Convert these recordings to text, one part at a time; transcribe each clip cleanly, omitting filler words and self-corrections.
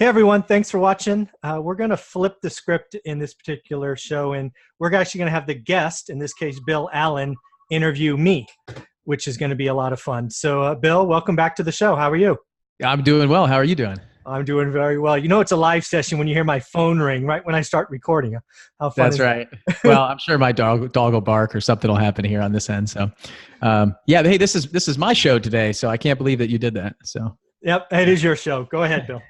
Hey everyone, thanks for watching. We're going to flip the script in this particular show, and we're actually going to have the guest, in this case Bill Allen, interview me, which is going to be a lot of fun. So Bill, welcome back to the show. How are you? I'm doing well. How are you doing? I'm doing very well. You know it's a live session when you hear my phone ring right when I start recording. How fun That's is right. that? Well, I'm sure my dog will bark or something will happen here on this end. So, yeah. Hey, this is my show today, so I can't believe that you did that. So. Yep, it is your show. Go ahead, Bill.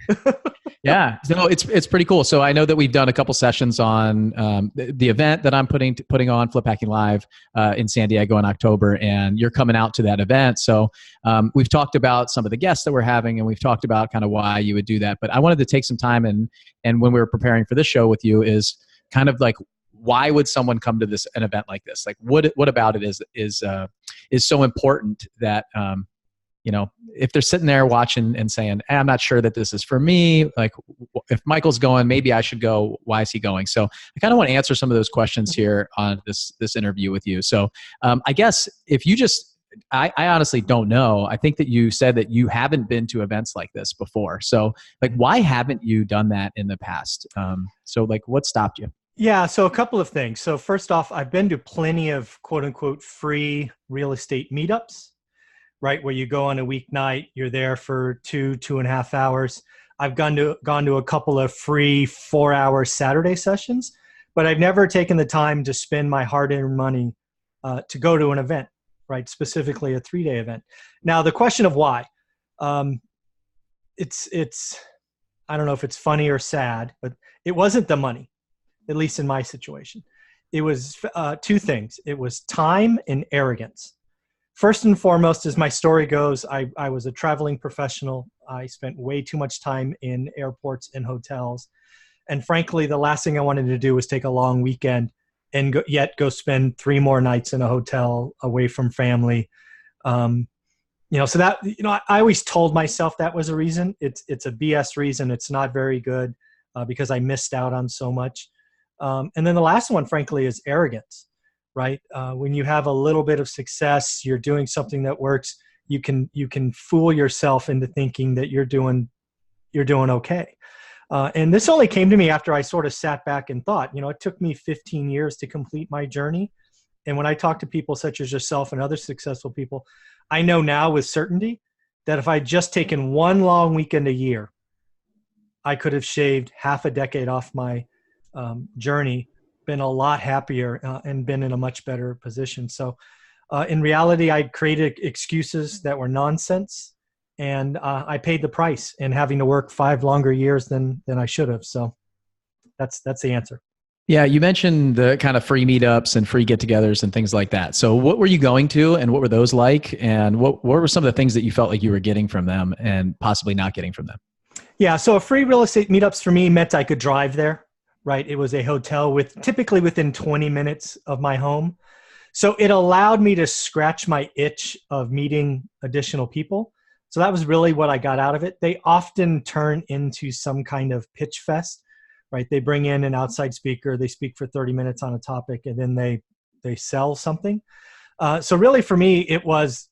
Yeah, no, it's pretty cool. So I know that we've done a couple sessions on the event that I'm putting on Flip Hacking Live in San Diego in October, and you're coming out to that event. So we've talked about some of the guests that we're having, and we've talked about kind of why you would do that. But I wanted to take some time and when we were preparing for this show with you is kind of like, why would someone come to an event like this? Like, what about it is so important that if they're sitting there watching and saying, hey, I'm not sure that this is for me, like if Michael's going, maybe I should go. Why is he going? So I kind of want to answer some of those questions here on this interview with you. So I guess if you I honestly don't know. I think that you said that you haven't been to events like this before. So like, why haven't you done that in the past? So like, what stopped you? Yeah, so a couple of things. So first off, I've been to plenty of quote unquote free real estate meetups, right? Where you go on a weeknight, you're there for 2.5 hours. I've gone to a couple of free 4-hour Saturday sessions, but I've never taken the time to spend my hard-earned money to go to an event, right? Specifically a 3-day event. Now, the question of why, it's I don't know if it's funny or sad, but it wasn't the money, at least in my situation. It was two things. It was time and arrogance. First and foremost, as my story goes, I was a traveling professional. I spent way too much time in airports and hotels. And frankly, the last thing I wanted to do was take a long weekend and go spend 3 more nights in a hotel away from family. So that, I always told myself that was a reason. It's a BS reason. It's not very good because I missed out on so much. And then the last one, frankly, is arrogance. Right? When you have a little bit of success, you're doing something that works, you can fool yourself into thinking that you're doing okay. And this only came to me after I sort of sat back and thought, it took me 15 years to complete my journey. And when I talk to people such as yourself and other successful people, I know now with certainty that if I'd just taken one long weekend a year, I could have shaved half a decade off my journey, been a lot happier and been in a much better position. So in reality, I created excuses that were nonsense, and I paid the price in having to work 5 longer years than I should have. So that's the answer. Yeah, you mentioned the kind of free meetups and free get-togethers and things like that. So what were you going to, and what were those like? And what were some of the things that you felt like you were getting from them and possibly not getting from them? Yeah, so free real estate meetups for me meant I could drive there. Right. It was a hotel typically within 20 minutes of my home. So it allowed me to scratch my itch of meeting additional people. So that was really what I got out of it. They often turn into some kind of pitch fest, right? They bring in an outside speaker, they speak for 30 minutes on a topic, and then they sell something. So really for me, it was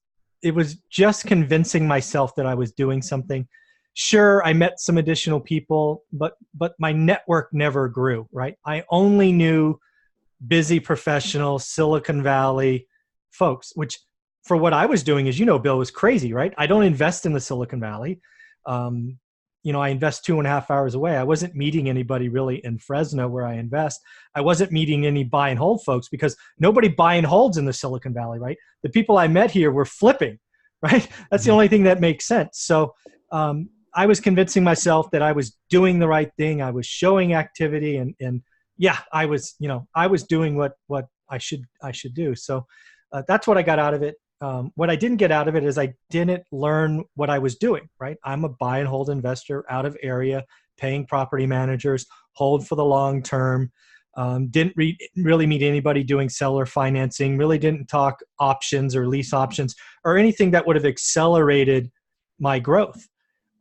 just convincing myself that I was doing something. Sure, I met some additional people, but my network never grew, right? I only knew busy professional Silicon Valley folks, which for what I was doing, as you know, Bill, was crazy, right? I don't invest in the Silicon Valley. I invest 2.5 hours away. I wasn't meeting anybody really in Fresno where I invest. I wasn't meeting any buy and hold folks because nobody buy and holds in the Silicon Valley, right? The people I met here were flipping, right? That's the only thing that makes sense. So, I was convincing myself that I was doing the right thing. I was showing activity, and yeah, I was doing what I should do. So that's what I got out of it. What I didn't get out of it is I didn't learn what I was doing. Right, I'm a buy and hold investor out of area, paying property managers, hold for the long term. Didn't really meet anybody doing seller financing. Really didn't talk options or lease options or anything that would have accelerated my growth.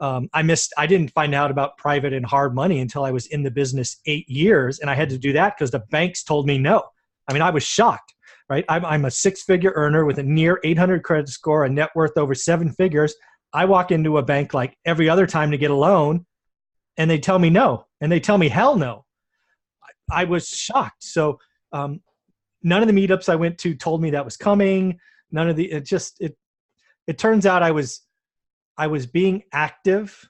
I didn't find out about private and hard money until I was in the business 8 years, and I had to do that because the banks told me no. I mean, I was shocked, right? I'm a 6-figure earner with a near 800 credit score, a net worth over 7 figures. I walk into a bank like every other time to get a loan, and they tell me no, and they tell me hell no. I was shocked. So none of the meetups I went to told me that was coming. None of the, it turns out I was being active,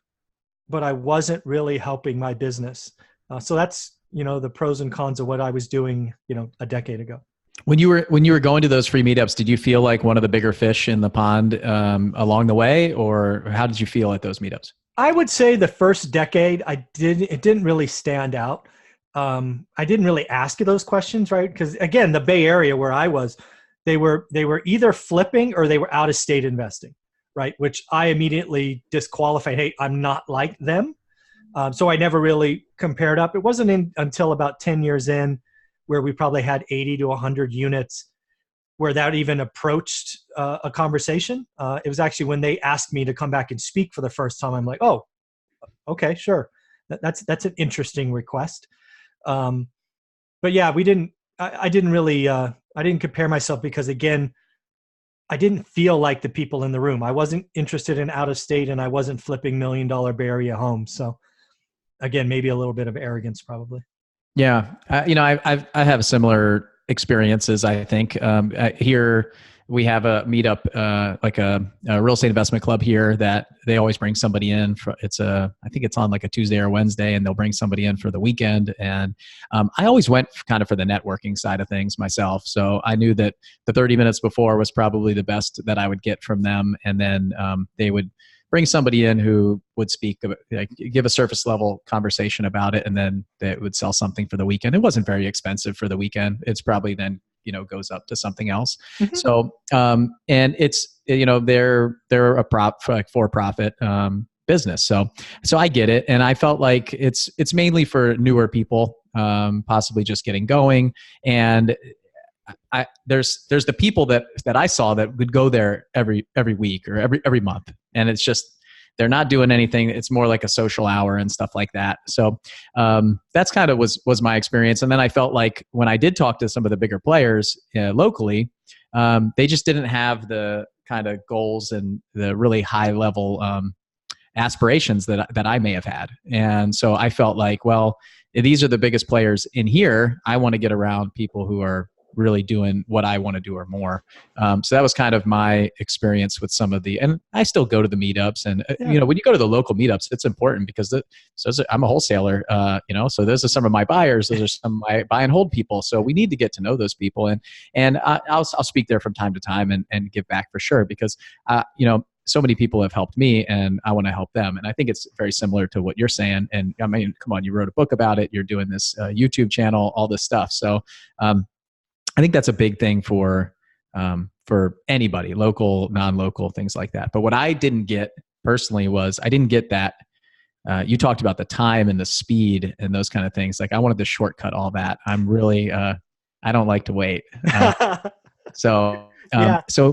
but I wasn't really helping my business. So that's, the pros and cons of what I was doing, a decade ago. When you were going to those free meetups, did you feel like one of the bigger fish in the pond along the way, or how did you feel at those meetups? I would say the first decade, it didn't really stand out. I didn't really ask those questions, right? Because again, the Bay Area where I was, they were either flipping or they were out of state investing, right? Which I immediately disqualified. Hey, I'm not like them. So I never really compared up. It wasn't until about 10 years in where we probably had 80 to 100 units where that even approached a conversation. It was actually when they asked me to come back and speak for the first time. I'm like, oh, okay, sure. That's an interesting request. But yeah, I didn't really, I didn't compare myself because again, I didn't feel like the people in the room. I wasn't interested in out of state and I wasn't flipping $1 million Bay Area homes. So again, maybe a little bit of arrogance probably. Yeah. I have similar experiences. I think here we have a meetup, like a real estate investment club here that they always bring somebody in. I think it's on like a Tuesday or Wednesday, and they'll bring somebody in for the weekend. And I always went kind of for the networking side of things myself. So I knew that the 30 minutes before was probably the best that I would get from them. And then they would bring somebody in who would speak, like, give a surface level conversation about it, and then they would sell something for the weekend. It wasn't very expensive for the weekend. It's probably then goes up to something else. Mm-hmm. So and it's they're a for-profit business. So I get it, and I felt like it's mainly for newer people, possibly just getting going. And there's the people that I saw that would go there every week or every month, and it's just they're not doing anything. It's more like a social hour and stuff like that. So that's kind of was my experience. And then I felt like when I did talk to some of the bigger players locally, they just didn't have the kind of goals and the really high level aspirations that I may have had. And so I felt like, well, these are the biggest players in here. I want to get around people who are really doing what I want to do or more. So that was kind of my experience with some of and I still go to the meetups, and when you go to the local meetups, it's important because I'm a wholesaler, so those are some of my buyers. Those are some of my buy and hold people. So we need to get to know those people, and I'll speak there from time to time and give back for sure, because so many people have helped me and I want to help them. And I think it's very similar to what you're saying. And I mean, come on, you wrote a book about it. You're doing this YouTube channel, all this stuff. So I think that's a big thing for anybody, local, non-local, things like that. But what I didn't get personally was I didn't get that. You talked about the time and the speed and those kind of things. Like I wanted to shortcut all that. I'm really, I don't like to wait. So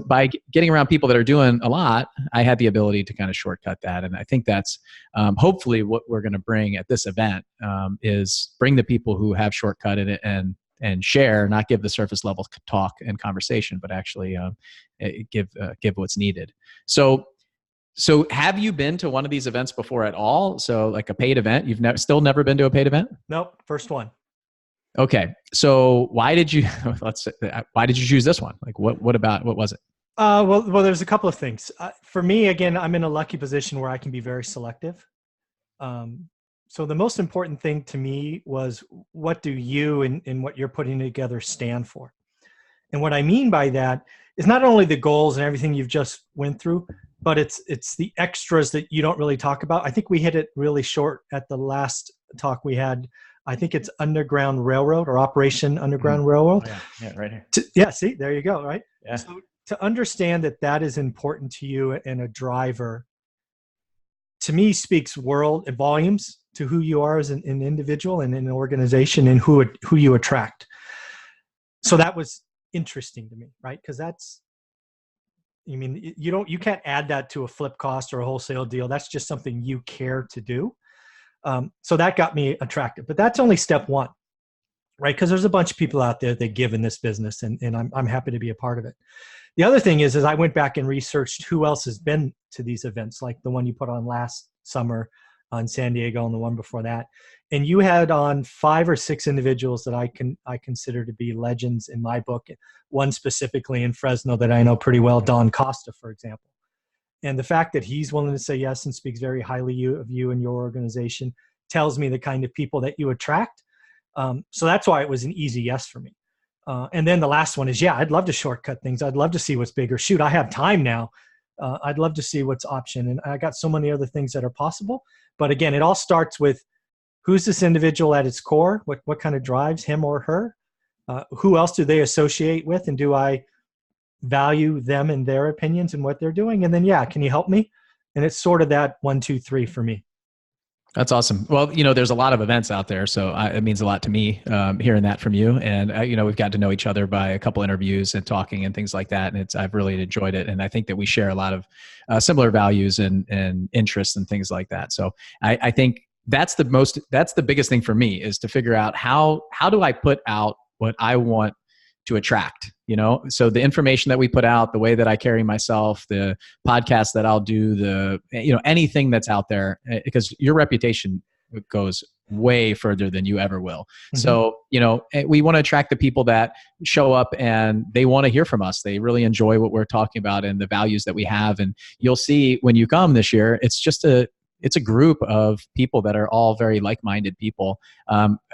by getting around people that are doing a lot, I had the ability to kind of shortcut that. And I think that's hopefully what we're going to bring at this event is bring the people who have shortcutted it and share, not give the surface level talk and conversation, but actually give what's needed. So have you been to one of these events before at all? So like a paid event, you've still never been to a paid event? Nope. First one. Okay. So why did you choose this one? Like what was it? Well, there's a couple of things. For me, again, I'm in a lucky position where I can be very selective. So the most important thing to me was, what do you and what you're putting together stand for? And what I mean by that is not only the goals and everything you've just went through, but it's the extras that you don't really talk about. I think we hit it really short at the last talk we had. I think it's Underground Railroad or Operation Underground Railroad. Oh, yeah, right here. See, there you go, right? Yeah. So to understand that is important to you and a driver, to me, speaks volumes to who you are as an individual and an organization and who you attract. So that was interesting to me, right? Because you can't add that to a flip cost or a wholesale deal. That's just something you care to do. So that got me attracted, but that's only step one, right? Because there's a bunch of people out there that give in this business, and I'm happy to be a part of it. The other thing is I went back and researched who else has been to these events, like the one you put on last summer, on San Diego and the one before that. And you had on 5 or 6 individuals that I consider to be legends in my book. One specifically in Fresno that I know pretty well, Don Costa, for example. And the fact that he's willing to say yes and speaks very highly of you and your organization tells me the kind of people that you attract. So that's why it was an easy yes for me. And then the last one is, yeah, I'd love to shortcut things. I'd love to see what's bigger. Shoot, I have time now. I'd love to see what's option. And I got so many other things that are possible. But again, it all starts with who's this individual at its core? What kind of drives him or her? Who else do they associate with? And do I value them and their opinions and what they're doing? And then, yeah, can you help me? And it's sort of that 1, 2, 3 for me. That's awesome. Well, there's a lot of events out there, so it means a lot to me hearing that from you. And we've got to know each other by a couple interviews and talking and things like that. And I've really enjoyed it. And I think that we share a lot of similar values and interests and things like that. So I think that's the biggest thing for me, is to figure out how do I put out what I want to attract, so the information that we put out, the way that I carry myself, the podcast that I'll do, anything that's out there, because your reputation goes way further than you ever will. Mm-hmm. So, we want to attract the people that show up and they want to hear from us. They really enjoy what we're talking about and the values that we have. And you'll see when you come this year, it's a group of people that are all very like-minded people.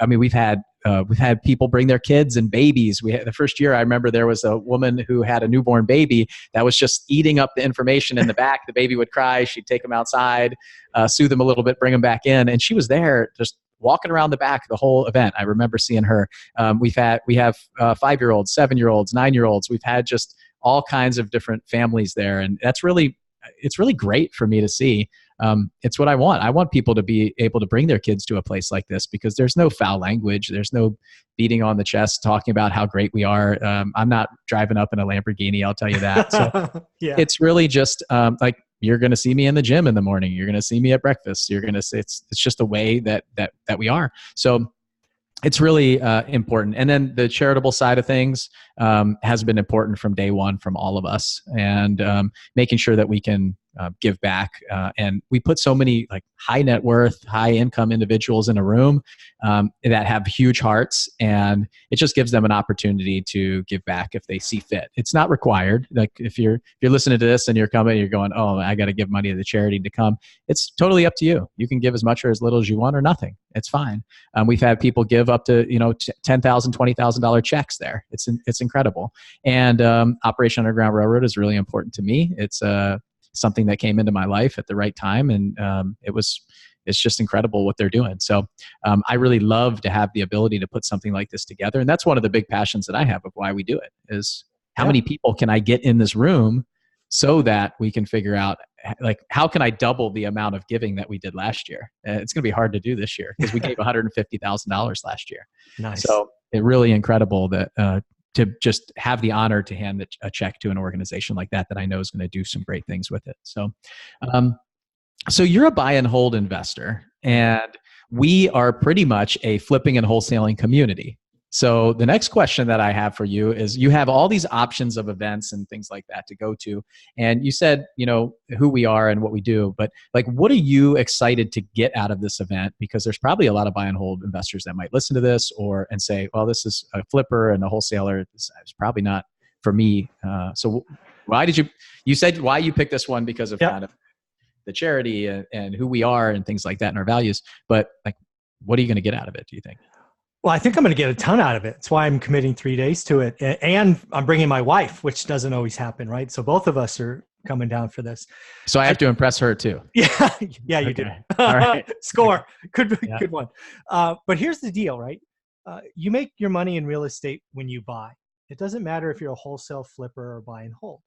We've had people bring their kids and babies. The first year, I remember there was a woman who had a newborn baby that was just eating up the information in the back. The baby would cry. She'd take them outside, soothe them a little bit, bring them back in. And she was there just walking around the back the whole event. I remember seeing her. We have 5-year-olds, 7-year-olds, 9-year-olds. We've had just all kinds of different families there. And it's really great for me to see. It's what I want. I want people to be able to bring their kids to a place like this, because there's no foul language. There's no beating on the chest, talking about how great we are. I'm not driving up in a Lamborghini, I'll tell you that. So yeah. It's really just like, you're going to see me in the gym in the morning. You're going to see me at breakfast. You're going to see, it's just a way that we are. So it's really important. And then the charitable side of things has been important from day one from all of us, and making sure that we can give back. And we put so many like high net worth, high income individuals in a room that have huge hearts, and it just gives them an opportunity to give back if they see fit. It's not required. Like if you're listening to this and you're coming, you're going, oh, I got to give money to the charity to come. It's totally up to you. You can give as much or as little as you want, or nothing. It's fine. We've had people give up to $10,000, $20,000 checks there. It's incredible. And Operation Underground Railroad is really important to me. It's something that came into my life at the right time, and it's just incredible what they're doing. So I really love to have the ability to put something like this together, and that's one of the big passions that I have of why we do it, is how many people can I get in this room so that we can figure out, like, how can I double the amount of giving that we did last year? It's going to be hard to do this year, because we gave $150,000 last year. Nice. So it's really incredible that to just have the honor to hand a check to an organization like that I know is going to do some great things with it. So, so you're a buy and hold investor, and we are pretty much a flipping and wholesaling community. So the next question that I have for you is, you have all these options of events and things like that to go to. And you said, who we are and what we do, but like, what are you excited to get out of this event? Because there's probably a lot of buy and hold investors that might listen to this and say, well, this is a flipper and a wholesaler. It's probably not for me. So why did you said why you picked this one, because of kind of the charity and who we are and things like that and our values. But like, what are you going to get out of it, do you think? Well, I think I'm going to get a ton out of it. That's why I'm committing 3 days to it. And I'm bringing my wife, which doesn't always happen, right? So both of us are coming down for this. So I have to impress her too. Yeah, you do. All right. Score. Good one. But here's the deal, right? You make your money in real estate when you buy. It doesn't matter if you're a wholesale flipper or buy and hold.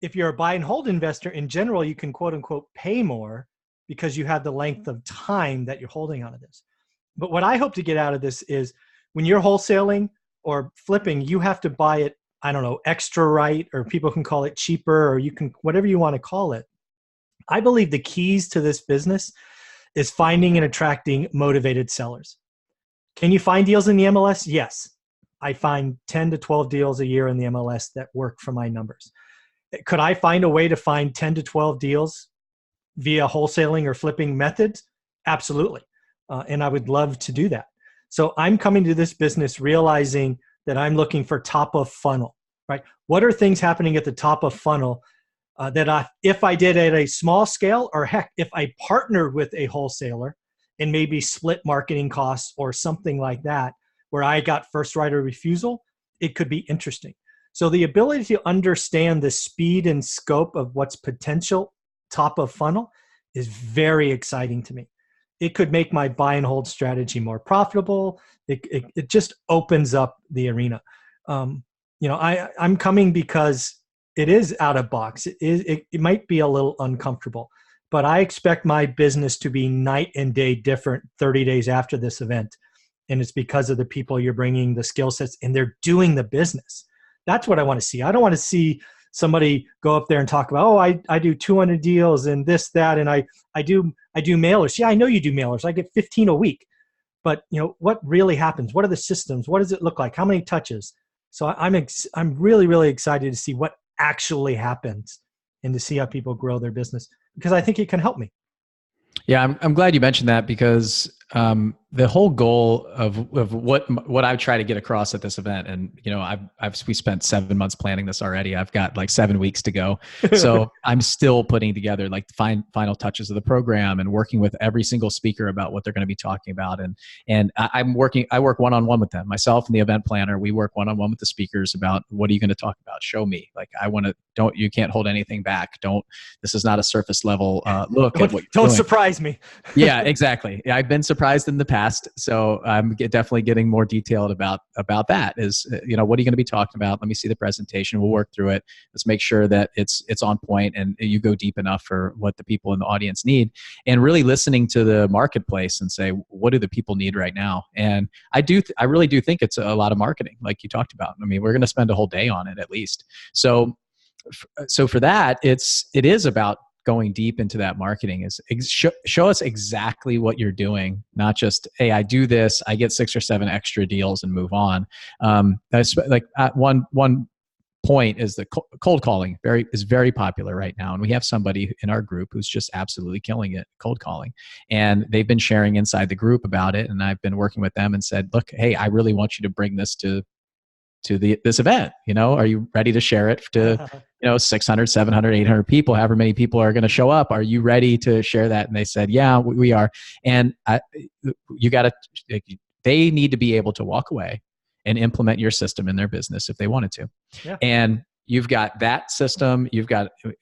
If you're a buy and hold investor, in general, you can quote unquote pay more because you have the length of time that you're holding onto this. But what I hope to get out of this is, when you're wholesaling or flipping, you have to buy it, I don't know, extra right, or people can call it cheaper, or you can, whatever you want to call it. I believe the keys to this business is finding and attracting motivated sellers. Can you find deals in the MLS? Yes. I find 10 to 12 deals a year in the MLS that work for my numbers. Could I find a way to find 10 to 12 deals via wholesaling or flipping methods? Absolutely. And I would love to do that. So I'm coming to this business realizing that I'm looking for top of funnel, right? What are things happening at the top of funnel if I did at a small scale, or heck, if I partnered with a wholesaler and maybe split marketing costs or something like that, where I got first right of refusal, it could be interesting. So the ability to understand the speed and scope of what's potential top of funnel is very exciting to me. It could make my buy and hold strategy more profitable. It just opens up the arena. I'm coming because it is out of box. It might be a little uncomfortable, but I expect my business to be night and day different 30 days after this event. And it's because of the people you're bringing, the skill sets, and they're doing the business. That's what I want to see. I don't want to see somebody go up there and talk about, oh, I do 200 deals and this, that, and I do mailers. Yeah, I know you do mailers. I get 15 a week. But what really happens? What are the systems? What does it look like? How many touches? So I'm really, really excited to see what actually happens and to see how people grow their business, because I think it can help me. Yeah, I'm glad you mentioned that, because the whole goal of what I try to get across at this event, and we spent 7 months planning this already. I've got like 7 weeks to go, so I'm still putting together like the final touches of the program and working with every single speaker about what they're going to be talking about. And I work one-on-one with them. Myself and the event planner, we work one-on-one with the speakers about, what are you going to talk about? Show me. Like, you can't hold anything back. This is not a surface level look at what you're doing. Don't surprise me. Yeah, exactly. Yeah, I've been surprised in the past, so I'm definitely getting more detailed about that. Is what are you going to be talking about? Let me see the presentation. We'll work through it. Let's make sure that it's on point and you go deep enough for what the people in the audience need, and really listening to the marketplace and say, what do the people need right now? And I really do think it's a lot of marketing, like you talked about. I mean, we're going to spend a whole day on it at least. So for that, it is about going deep into that marketing. Is show us exactly what you're doing, not just, hey, I do this, I get 6 or 7 extra deals and move on. One point is that cold calling is very popular right now, and we have somebody in our group who's just absolutely killing it cold calling, and they've been sharing inside the group about it, and I've been working with them and said, look, hey, I really want you to bring this to this event. Are you ready to share it to 600, 700, 800 people, however many people are going to show up? Are you ready to share that? And they said, yeah, we are. And they need to be able to walk away and implement your system in their business if they wanted to. Yeah. And you've got that system.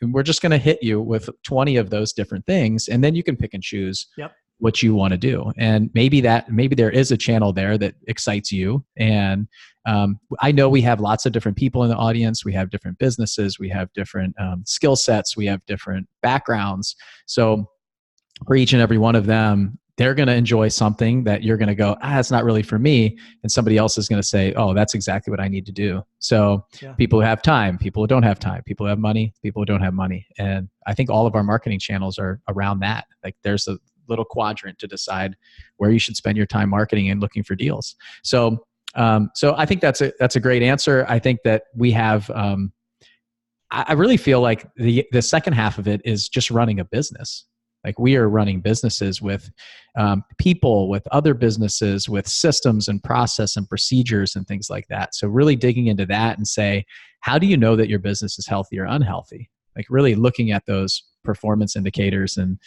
We're just going to hit you with 20 of those different things, and then you can pick and choose. Yep. What you want to do. And maybe there is a channel there that excites you. And I know we have lots of different people in the audience. We have different businesses. We have different skill sets. We have different backgrounds. So for each and every one of them, they're going to enjoy something that you're going to go, it's not really for me. And somebody else is going to say, oh, that's exactly what I need to do. So people who have time, people who don't have time, people who have money, people who don't have money. And I think all of our marketing channels are around that. Like, there's a little quadrant to decide where you should spend your time marketing and looking for deals. So I think that's a great answer. I think that we have, I really feel like the second half of it is just running a business. Like, we are running businesses with people, with other businesses, with systems and process and procedures and things like that. So really digging into that and say, how do you know that your business is healthy or unhealthy? Like, really looking at those performance indicators and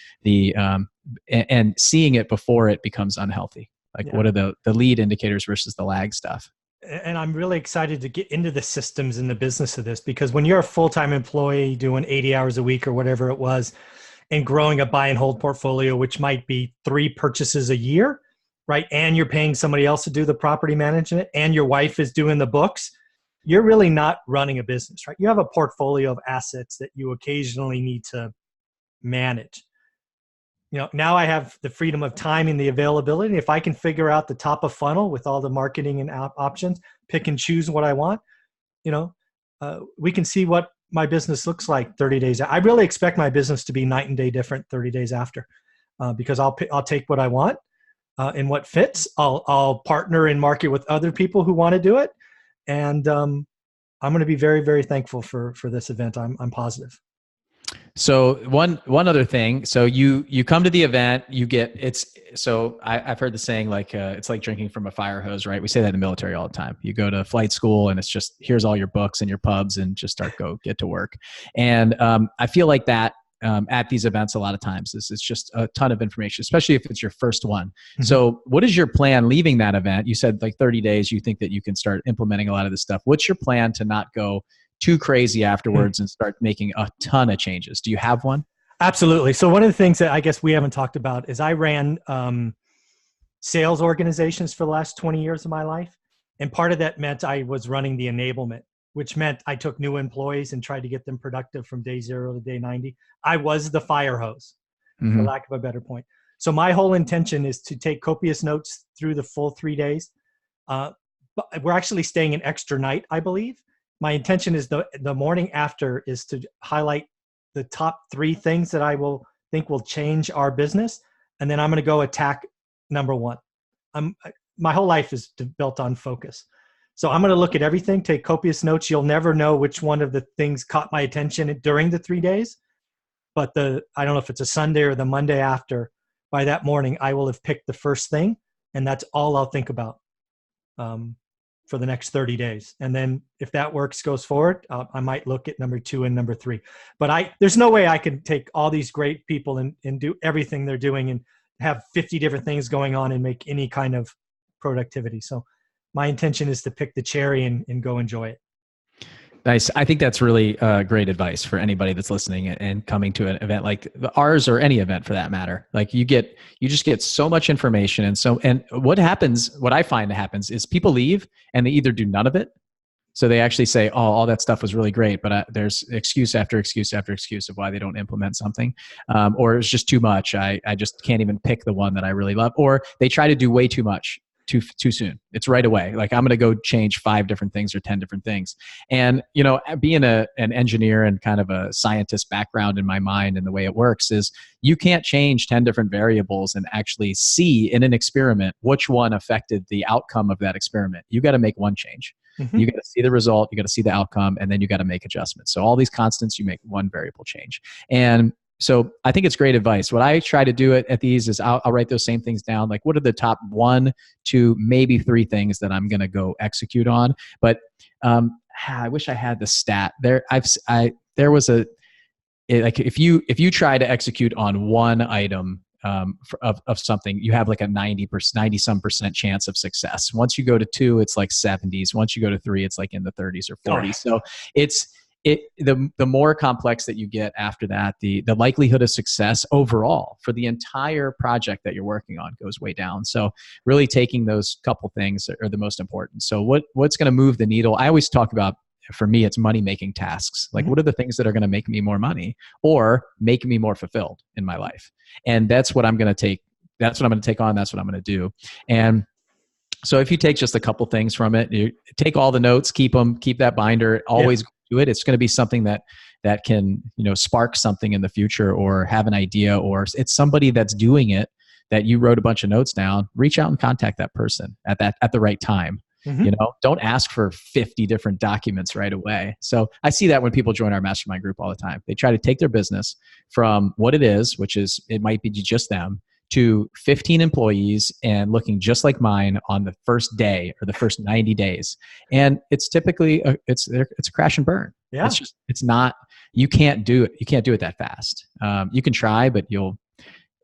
and seeing it before it becomes unhealthy. Like, what are the lead indicators versus the lag stuff? And I'm really excited to get into the systems in the business of this, because when you're a full-time employee doing 80 hours a week or whatever it was, and growing a buy and hold portfolio, which might be 3 purchases a year, right? And you're paying somebody else to do the property management, and your wife is doing the books, you're really not running a business, right? You have a portfolio of assets that you occasionally need to manage. Now I have the freedom of time and the availability. If I can figure out the top of funnel with all the marketing and options, pick and choose what I want, we can see what my business looks like 30 days. I really expect my business to be night and day different 30 days after, because I'll take what I want and what fits. I'll partner and market with other people who want to do it. And I'm going to be very, very thankful for this event. I'm positive. So one other thing. So you come to the event, you get I've heard the saying like it's like drinking from a fire hose, right? We say that in the military all the time. You go to flight school and it's just here's all your books and your pubs and just go get to work. And I feel like that at these events a lot of times is it's just a ton of information, especially if it's your first one. Mm-hmm. So what is your plan leaving that event? You said like 30 days. You think that you can start implementing a lot of this stuff. What's your plan to not go too crazy afterwards and start making a ton of changes? Do you have one? Absolutely. So one of the things that I guess we haven't talked about is I ran sales organizations for the last 20 years of my life. And part of that meant I was running the enablement, which meant I took new employees and tried to get them productive from day 0 to day 90. I was the fire hose, for lack of a better point. So my whole intention is to take copious notes through the full 3 days. But we're actually staying an extra night, I believe. My intention is the morning after is to highlight the top 3 things that I think will change our business. And then I'm going to go attack number 1. My whole life is built on focus. So I'm going to look at everything, take copious notes. You'll never know which one of the things caught my attention during the 3 days. But I don't know if it's a Sunday or the Monday after, by that morning, I will have picked the first thing. And that's all I'll think about. For the next 30 days. And then if that works, goes forward, I might look at number 2 and number 3. But there's no way I can take all these great people and do everything they're doing and have 50 different things going on and make any kind of productivity. So my intention is to pick the cherry and go enjoy it. Nice. I think that's really great advice for anybody that's listening and coming to an event like ours or any event for that matter. Like you just get so much information. And what I find happens is people leave and they either do none of it. So they actually say, oh, all that stuff was really great, but there's excuse after excuse after excuse of why they don't implement something. Or it's just too much. I just can't even pick the one that I really love. Or they try to do way too much. Too soon. It's right away. Like I'm going to go change 5 different things or 10 different things. And, being an engineer and kind of a scientist background in my mind and the way it works is you can't change 10 different variables and actually see in an experiment which one affected the outcome of that experiment. You got to make one change. You got to see the result, you got to see the outcome, and then you got to make adjustments. So all these constants, you make one variable change. And so I think it's great advice. What I try to do at these is I'll write those same things down. Like what are the top 1, 2, maybe 3 things that I'm going to go execute on? But I wish I had the stat there. There was like if you try to execute on one item of something, you have like a 90 some percent chance of success. Once you go to 2, it's like 70s. Once you go to 3, it's like in the 30s or 40s. So the more complex that you get after that, the likelihood of success overall for the entire project that you're working on goes way down. So really taking those couple things are the most important. So what's going to move the needle? I always talk about, for me, it's money-making tasks. Like what are the things that are going to make me more money or make me more fulfilled in my life? And that's what I'm going to take. That's what I'm going to take on. That's what I'm going to do. And so if you take just a couple things from it, you take all the notes, keep that binder, always do it. It's going to be something that can, spark something in the future or have an idea, or it's somebody that's doing it that you wrote a bunch of notes down. Reach out and contact that person at the right time. Don't ask for 50 different documents right away. So I see that when people join our mastermind group all the time. They try to take their business from what it is, which is, it might be just them, to 15 employees and looking just like mine on the first day or the first 90 days. And it's typically, it's a crash and burn. Yeah. It's not, you can't do it. You can't do it that fast. You can try, but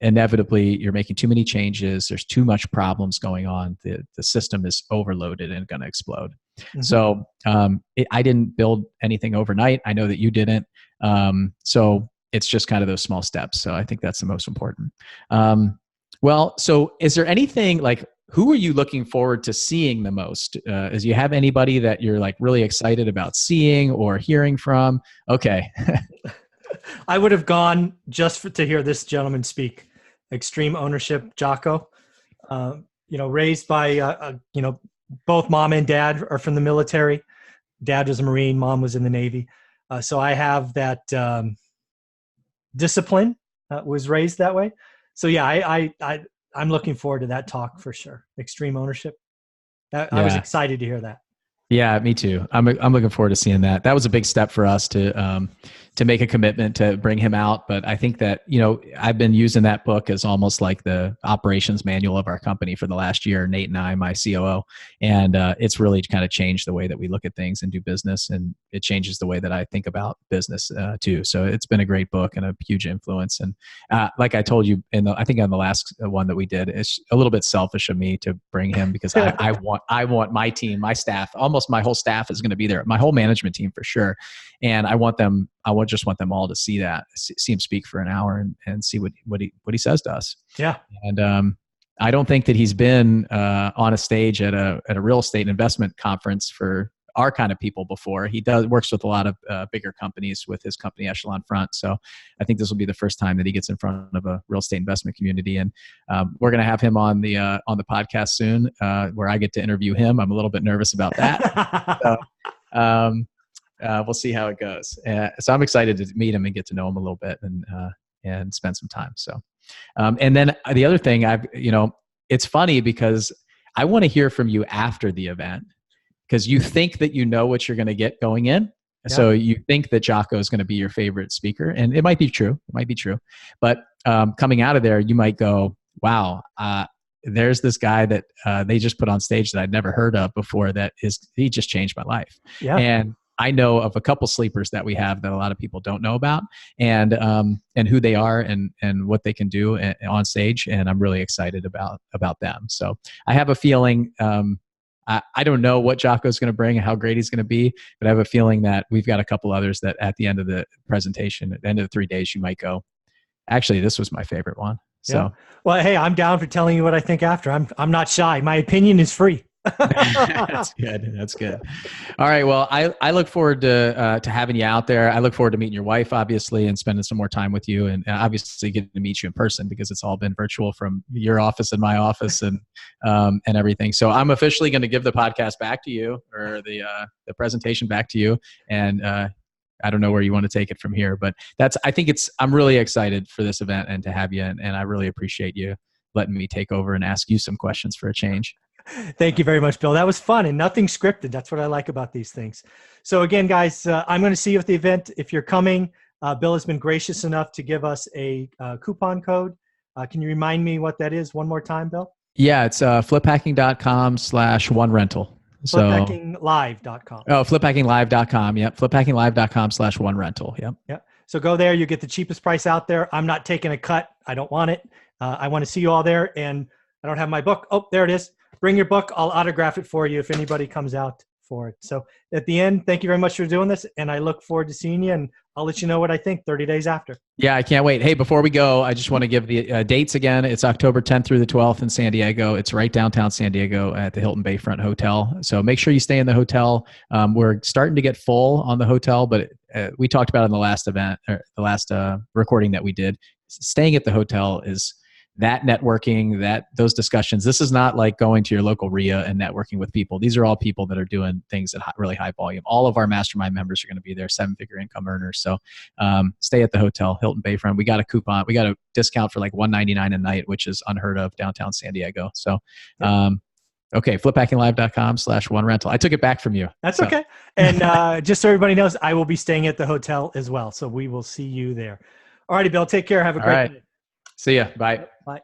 inevitably you're making too many changes. There's too much problems going on. The system is overloaded and going to explode. So I didn't build anything overnight. I know that you didn't. So it's just kind of those small steps. So I think that's the most important. Well, so is there anything like, who are you looking forward to seeing the most? Do you have anybody that you're like really excited about seeing or hearing from? Okay. I would have gone just to hear this gentleman speak. Extreme Ownership, Jocko. Raised by, both mom and dad are from the military. Dad was a Marine, mom was in the Navy. So I have that discipline, was raised that way. So yeah, I'm looking forward to that talk for sure. Extreme Ownership. I was excited to hear that. Yeah, me too. I'm looking forward to seeing that. That was a big step for us to make a commitment to bring him out. But I think that, I've been using that book as almost like the operations manual of our company for the last year. Nate and I, my COO, and it's really kind of changed the way that we look at things and do business, and it changes the way that I think about business too. So it's been a great book and a huge influence. And like I told you I think on the last one that we did, it's a little bit selfish of me to bring him because I want my team, my staff, almost my whole staff is going to be there, my whole management team for sure, and I just want them all to see that, see him speak for an hour and see what he says to us. Yeah. And I don't think that he's been on a stage at a real estate investment conference for our kind of people before. He works with a lot of bigger companies with his company Echelon Front. So I think this will be the first time that he gets in front of a real estate investment community. And we're going to have him on the podcast soon, where I get to interview him. I'm a little bit nervous about that. So, we'll see how it goes. So I'm excited to meet him and get to know him a little bit and spend some time. So, and then the other thing it's funny because I want to hear from you after the event, because you think that you know what you're going to get going in. Yeah. So you think that Jocko is going to be your favorite speaker, and it might be true. But coming out of there, you might go, wow, there's this guy that they just put on stage that I'd never heard of before he just changed my life. Yeah. And I know of a couple sleepers that we have that a lot of people don't know about, and who they are and what they can do on stage. And I'm really excited about them. So I have a feeling, I don't know what Jocko's going to bring and how great he's going to be, but I have a feeling that we've got a couple others that at the end of the presentation, at the end of the 3 days, you might go, actually, this was my favorite one. So, yeah. Well, hey, I'm down for telling you what I think after. I'm not shy. My opinion is free. That's good. All right. Well, I look forward to having you out there. I look forward to meeting your wife, obviously, and spending some more time with you, and obviously getting to meet you in person, because it's all been virtual from your office and my office and everything. So I'm officially going to give the podcast back to you, or the presentation back to you. And I don't know where you want to take it from here, but I'm really excited for this event and to have you. And I really appreciate you letting me take over and ask you some questions for a change. Thank you very much, Bill. That was fun and nothing scripted. That's what I like about these things. So again, guys, I'm going to see you at the event. If you're coming, Bill has been gracious enough to give us a coupon code. Can you remind me what that is one more time, Bill? Yeah, it's fliphacking.com/1rental. So, fliphackinglive.com. Oh, fliphackinglive.com. Yep. fliphackinglive.com/1rental. Yep. Yep. So go there. You get the cheapest price out there. I'm not taking a cut. I don't want it. I want to see you all there. And I don't have my book. Oh, there it is. Bring your book. I'll autograph it for you if anybody comes out for it. So at the end, thank you very much for doing this. And I look forward to seeing you. And I'll let you know what I think 30 days after. Yeah, I can't wait. Hey, before we go, I just want to give the dates again. It's October 10th through the 12th in San Diego. It's right downtown San Diego at the Hilton Bayfront Hotel. So make sure you stay in the hotel. We're starting to get full on the hotel, but we talked about it in the last event, or the last recording that we did. Staying at the hotel is that networking, those discussions. This is not like going to your local RIA and networking with people. These are all people that are doing things at really high volume. All of our mastermind members are going to be there, 7-figure income earners. So stay at the hotel, Hilton Bayfront. We got a coupon. We got a discount for like $199 a night, which is unheard of downtown San Diego. So okay, fliphackinglive.com/1rental. I took it back from you. That's okay. And just so everybody knows, I will be staying at the hotel as well. So we will see you there. All righty, Bill. Take care. Have a great night. See ya. Bye. Bye.